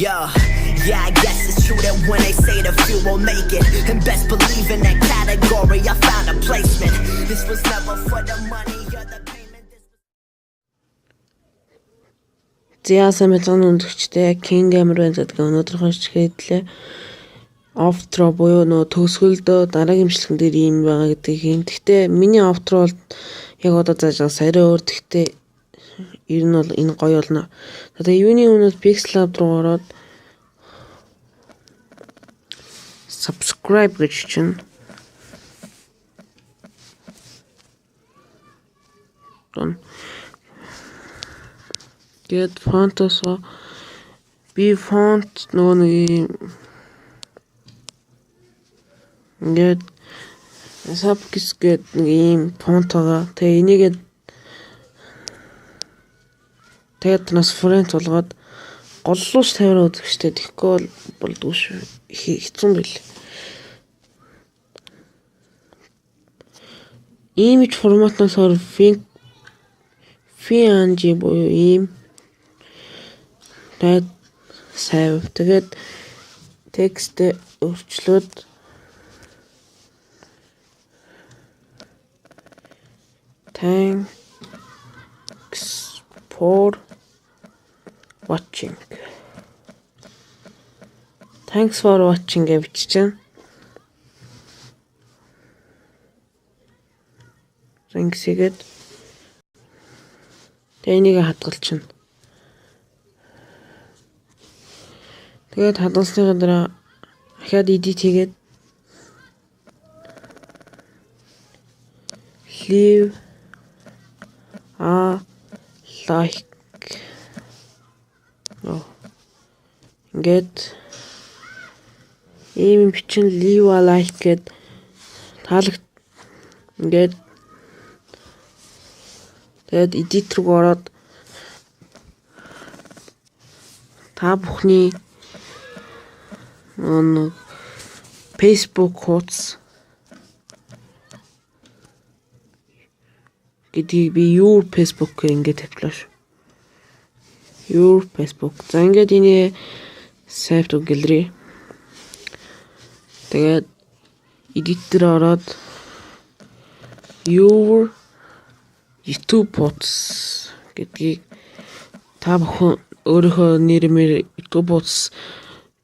Yeah, I guess it's true that when they say the few will make it, and best believe in that category, I found a placement. This was never for the money or the payment. Зяасан мэдэн өндөгчтэй King Amber гэдэг өнөөдрийнхөө шийдлээ outro буюу нөө төгсгөлдөө дараагийн имжлэгэн дээр юм байгаа гэдгийг юм. Гэхдээ миний outro бол яг одоо зааж байгаа сарай өөр. Гэхдээ ер нь бол энэ гоё болно. Тэгээ юуны өмнө Pixel Lab руу ороод subscribe гэж чинь гээд фонтосоо би фонт нөгөө нэг ингээд subkis гээд нэг ийм фонт байгаа. Тэгээ энийгээ тэгээд трансференц болгоод голлууш тавиараа үзэх штэ. Тэгэхгүй болдгоо шүү. Хэцүү бил. Image форматнаас хор PNG буюу ийм тэгээд save тэгээд текст өөрчлөөд thanks for watching. Thanks for watching гэж чинь. Thanks гэгээд тэнийг хадгалчихна. Тэгээд хадгалсны дараа дахиад edit хийгээд leave a like. Ингээд ийм бичин leave a like гэд таалагт ингээд тэгээд edit руу ороод та бүхний Facebook хуудас гэдгийг би your Facebook гэх ингээд тавьлаа шүү. Your Facebook. За ингээд энийг save to gallery. Тэгээд editor ороод your YouTube posts гэдгийг та бүхэн өөрийнхөө нэрмээр YouTube posts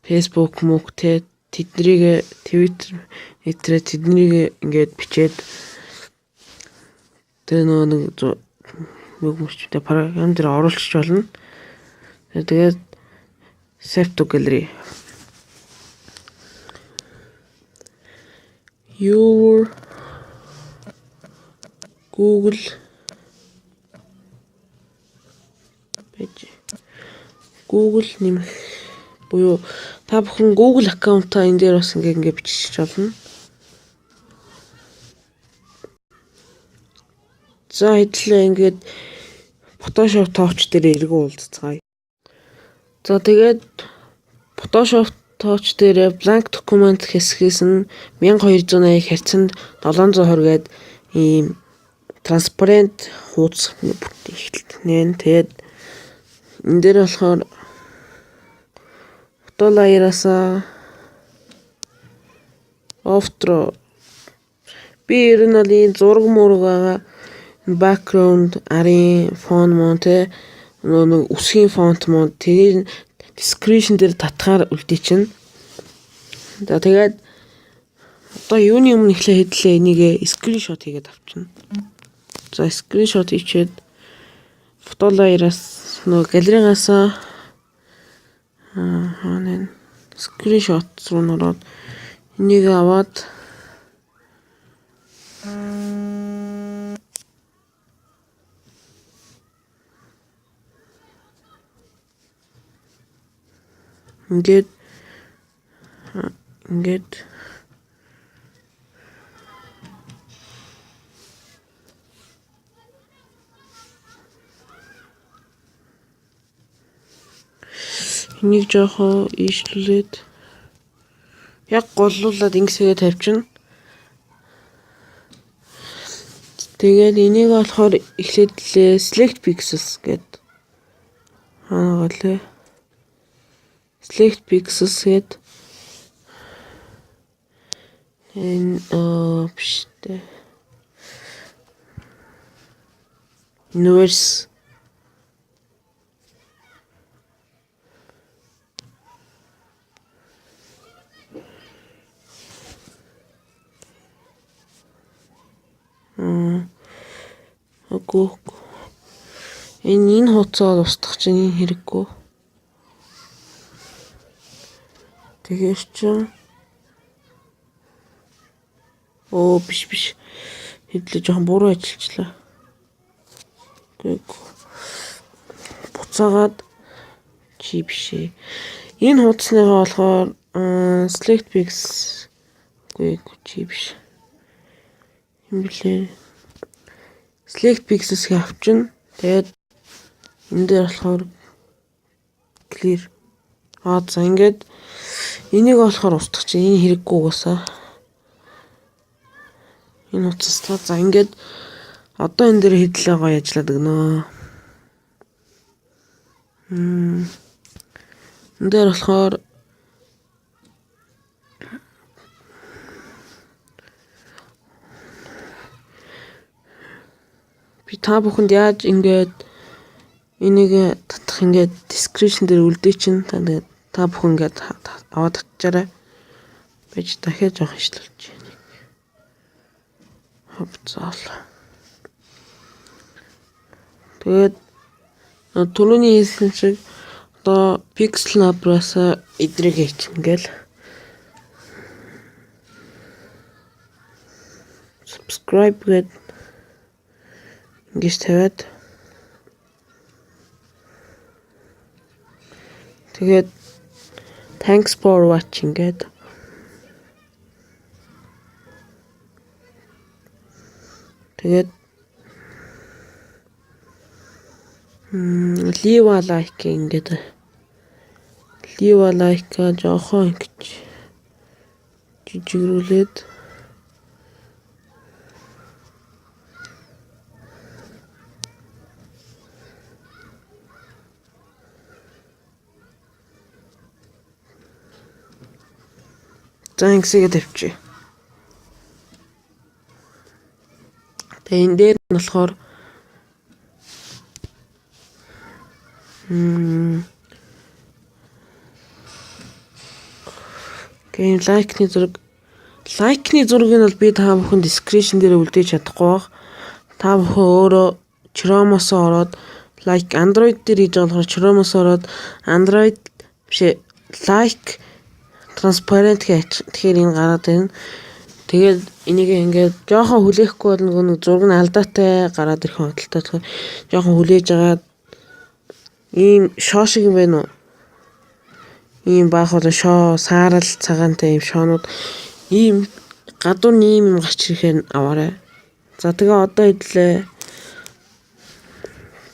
Facebook мөг тэ тэднийг Twitter нэтрээ тэднийг ингээд бичээд тэр нэг мөгмөчтэй програм дээр оруулчих болно. Тэгээд save to gallery. Your Google нэмэх буюу та бүхэн Google аккаунтаа энэ дээр бас ингээ бичиж болно. За хэдлээ ингээд Photoshop touch дээр эргүү уулзцгаая. За тэгээд Photoshop touch дээр blank document хэсгээс нь 1280 хязгаарт 720 гээд ийм transparent хуудас бүтээлнэ. Тэгээд энэ дээр болохоор фото лаяраасаа outro би ер нь бол энэ зураг мургаага background арын фон мөн тэ нэг үсгийн фонт мөн тэгээд description дээр татгаар үлдээ чинь. За тэгээд одоо юуны өмнө ихлэ хэдлээ энийг screenshot хийгээд авчихна. За screenshot хийчихэд фото лаяраас нөгөө галерейгаас screenshot руу нөрөөд энийг аваад ингээд энийг жоохон ийшлүүлээд яг голлуулад ингэсгээ тавьчихна. Тэгээд энийг болохоор эхлээд select pixels гэд хаагаа лээ. Select Pixels гээд энэ биш дээ. Universe Агуу. Энэ хуцаад устгах чинь энэ хэрэггүй. Тэгэхээр чинь биш. Хэдлээ жоохон буруу ажиллачлаа. Тэгэхгүй. Буцаагаад чи бишээ. Энэ хуудасныгаа болохоор Select Pixels чи биш. Юм блэ. Select Pixels-ийг авчин. Тэгээд энэ дээр болохоор clear. За ингээд энийг болохоор устгах чинь энэ хэрэггүй угаасаа. Энэ утсаа за ингээд одоо энэ дээр хэдлээ гоё ажиллаад өгнө. Энэ дээр болохоор би та бүхэнд яаж ингээд энийг татах ингээд description дээр үлдээ чинь та бүхэн ингээд аваад татчаарай. Бэж дахиад жоох ишлүүлж байна. Хавцаал. Тэгээд түрүүний хэлсэн шиг одоо Pixel Lab-аас эдрэг хийчихнгээл subscribe гээд ингэж тавиад тэгээд thanks for watching гээд тэгээд leave a like ингээд leave a like жоохон ингэж жижигрүүлээд Thanks-ийг тавьчих. Тэгээ энэ дээр нь болохоор гейм лайкны зураг нь бол би та бүхэн description дээр үлдээж чадахгүй баг. Та бүхэн өөрөө Chrome-оос ороод like Android дээр хийж байгаа болохоор Chrome-оос ороод Android биш like transparent гэж тэгэхээр энэ гараад байна. Тэгээд энийг ингээд жоохон хүлээхгүй бол нэг зураг нь алдаатай гараад ирэх магадaltaй. Тэгэхээр жоохон хүлээж агаад ийм шоо шиг юм байна уу? Ийм баах болон шоо, саарал цагаантай ийм шоонууд ийм гадуур ийм юм гарч ирэхээр аваарай. За тэгээ одоо хэдлээ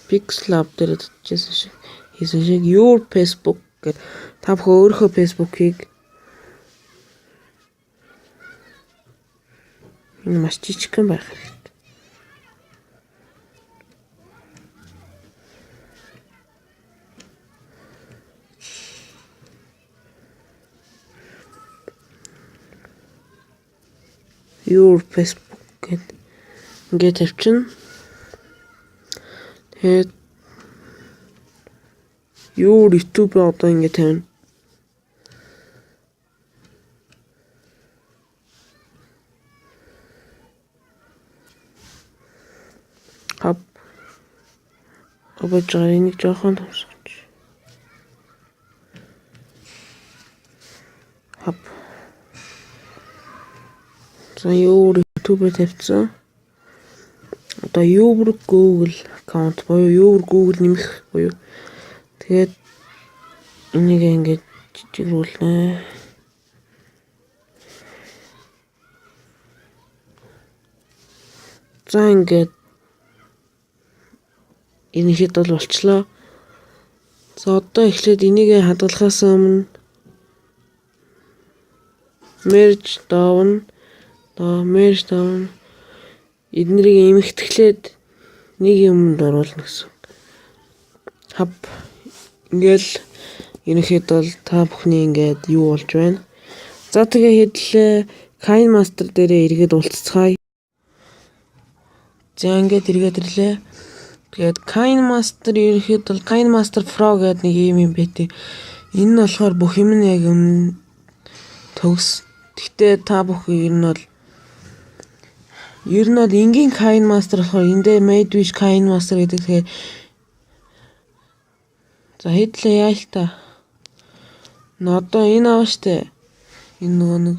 Pixel Lab дээр хийсэн шиг your Facebook гэх та бүхэн өөрийнхөө Facebook-ийг энэ маш жижигхэн байх хэрэгтэй. Your Facebook гэдэг ингээд тавьчин. Тэгээд your YouTube одоо ингээд тавина. Обожгаа энийг жоохон томсгоч. За юу YouTube тавьсан. Одоо your Google аккаунт боёо your Google нэмэх боёо. Тэгээд энийг ингэж жижигрүүлнэ. За ингээд энэ хэд бол болчлоо. За одоо эхлээд энийг хадгалахаас өмнө merge down эднэрийг эмхэтгэлээд нэг юмд оруулна гэсэн. Ингээл ерөнхийд бол та бүхний ингээд юу болж байна. За тэгээ хэдлээ KineMaster дээрээ эргээд уулзцгаая. За ингээд эргээд ирлээ. Тэгээд KineMaster ерөнхийд бол KineMaster Pro гэдэг нэг юм байдаг. Энэ нь болохоор бүх юм нь яг төгс. Гэхдээ та бүхэн ер нь бол энгийн KineMaster болохоор эндээ Madwish KineMaster гэдэг. Тэгэхээр за хэдлээ яа л та. Одоо энэ аваа штэ. Энэ нөгөө нэг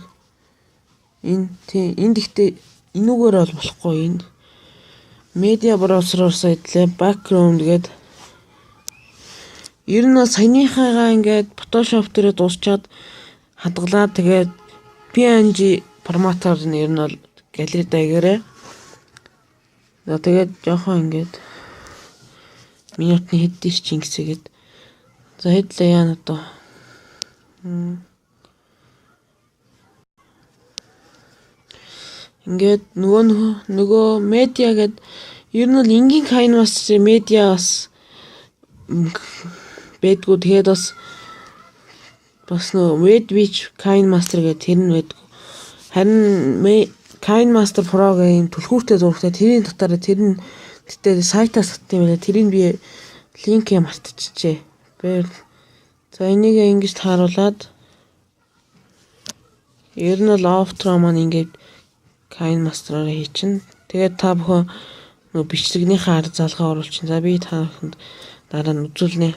энэ гэхдээ энүүгээр бол болохгүй энэ. Media browser-оор сайдлаа background гэдэг. Ер нь саяныхаагаа ингээд Photoshop дээр дуусчаад хадгалаад тэгээд PNG форматаар ер нь бол галерей дагаарэ. За тэгээд жоохон ингээд минутны хэддэж чингсэгээд. За хэдлээ яа надаа. Ингээд нөгөө media гэд ер нь бол энгийн KineMaster media бас бэдгүү. Тэгээд бас нөгөө Madwish KineMaster гэдэг тэр нь бэдгүү. Харин KineMaster Pro гэх түлхүүртэй зурагтай тэрийн дотор тэр нь тэгтээ сайтаас татсан юм байна. Тэрийг би линкээ мартчихжээ. За энийг ингэж тааруулаад ер нь бол After маань ингээд KineMaster-аар хийчин. Тэгээд та бүхэн нөгөө бичлэгнийхээ арга залгаа оруулчин. За би та бүхэнд дараа нь үзүүлнэ.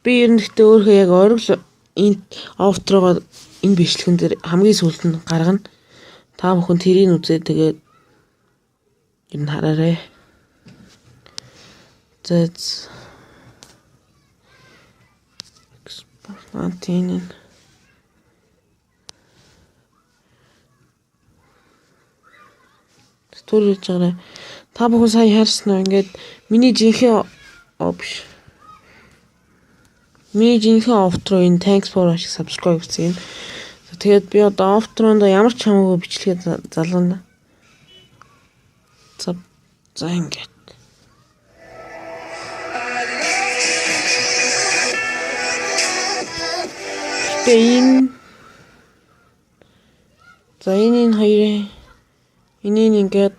Би ер нь гэхдээ өөрөө яг оргил энэ After-оо энэ бичлэгэн дээр хамгийн сүүлд нь гаргана. Та бүхэн тэрийг үзээ тэгээд ер нь хараарай. За антин төрөж байгаа. Та бүхэн сая харсан уу? Ингээд миний жинхэнэ After энэ thanks for watching subscribe гэсэн. Тэгээд би одоо After-онд ямар ч хамаагүй бичлэгээ залгана. За ингээд. Энэ хоёрын энийг ингээд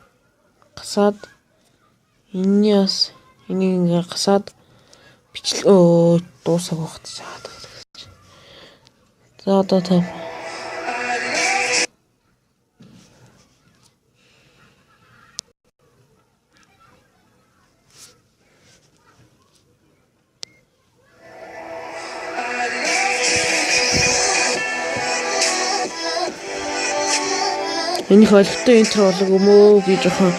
гасаад энийг ингээд гасаад бичлэг дуусах багт чаад. За одоо та энэ холтой интро болог юм уу би жоохон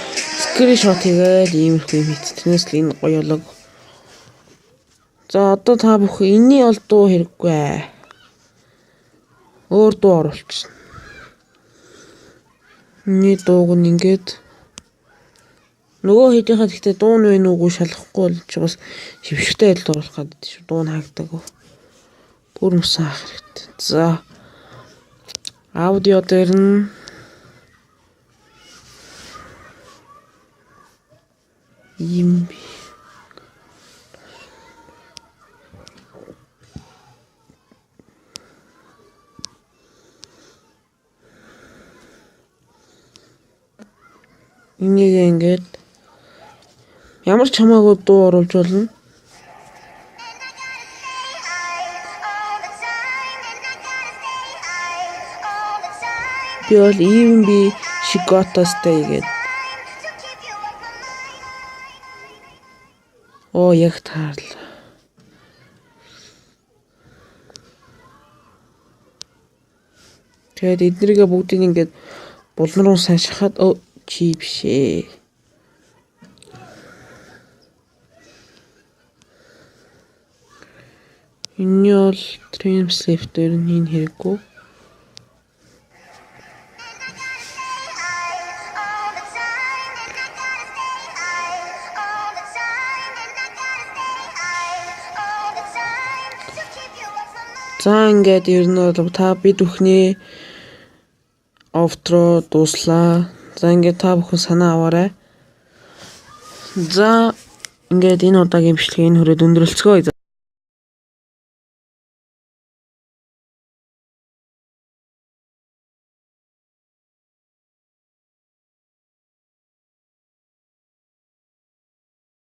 скриншот хийгээл иймэрхүү юм хийц. Тэрнээс л энэ гоё болог. За одоо та бүхэн энэний бол дуу хэрэггүй. Өөр дуу оруулчихна. Энэний дууг нь ингээд нөгөө хэдийнхэн гэхдээ дуу нь вэ нүггүй шалахгүй болж бас шившгтэй адил оруулах гэдэг шүү. Дуу нь хаагдаагүй. Бүр мөсөн хаах хэрэгтэй. За аудио дээр нь ийм энийг ингээд ямар ч хамаагүй дуу оруулж болно. Би бол even би шиготостэй гэдэг. Яг таарлаа. Тэгээд эднэргээ бүгдийг ингээд булан руу саншихад чи бишээ. Энэ бол trim sleeve дээр нь хэрэггүй. За ингээд ер нь бол та бид бүхний After дууслаа. За ингээд та бүхэн санаа аваарай. За ингээд энэ удаагийн бичлэгийг энэ хүрээд өндөрлөцгөө.